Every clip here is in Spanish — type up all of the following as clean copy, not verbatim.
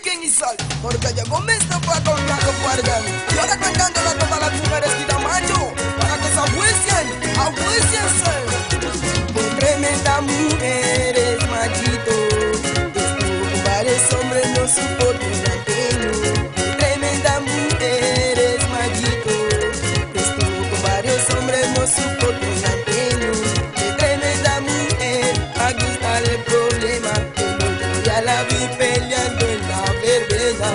King y Sal, porque llegó Mr. Paco con Guardián. Y ahora cantándole a todas las mujeres que da macho, para que se ajuicien. Qué tremenda mujer es machito, estuvo con varios hombres, no supo duranteno. Qué tremenda mujer es machito, estuvo con varios hombres, no supo duranteno. Qué tremenda mujer, aquí está el problema, que el otro ya la vi peleando en la verbena.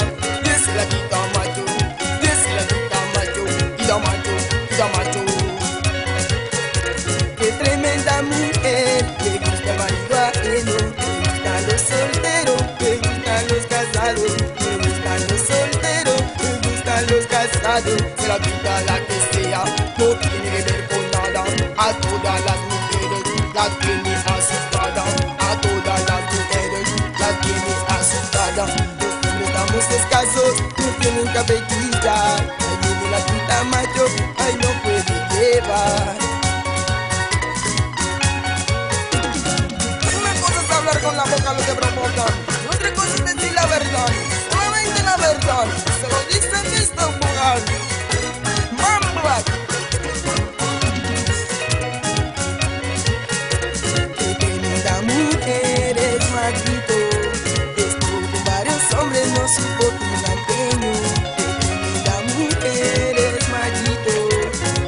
Y ese la quita macho, y ese la quita macho, y da macho, y da macho. Qué tremenda mujer, le gusta el marido ajeno, le gustan los solteros, le gustan los casados, le gustan los solteros, le gustan los casados. Se la quita la que sea, no tiene que ver con nada. A todas las mujeres la tiene asustada, a todas las mujeres la tiene asustada. Los hombres estamos escasos, no tienen cabellita, ahí viene la quita macho, ay no puede llevar. Hablar con la boca lo que provocan, y otra cosa es decir la verdad, solamente la verdad, se lo dice Mr. Bugal, Man Black. Qué tremenda mujer es Maquito, estuvo con varios hombres, no supo pilanteño. Qué tremenda mujer es Maquito,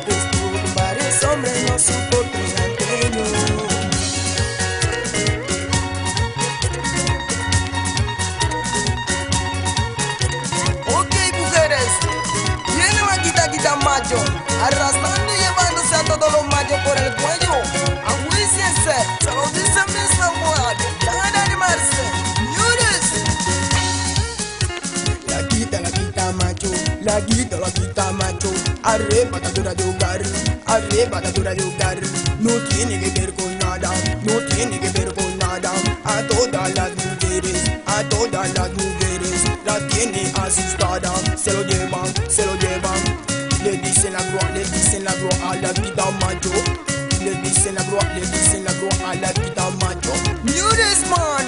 estuvo con varios hombres, no supo pilanteño. Macho, arrastrando y llevándose a todos los machos por el cuello. Ajuíciense, se lo dice Mr. World, dejan de animarse. La quita macho, la quita macho. Arrebatadora de hogar, no tiene que ver con nada, no tiene que ver con nada. A todas las mujeres la tiene asustada. Se lo llevan. Le dicen la grúa a la vida macho. Le dicen la grúa a la vida macho. Mudes man,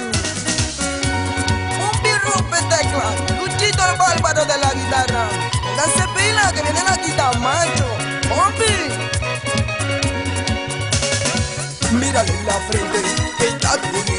un rompe teclas, Luchito el bárbaro de la guitarra. Pónganse pila que viene la quita macho. Mírale en la frente, que ya tiene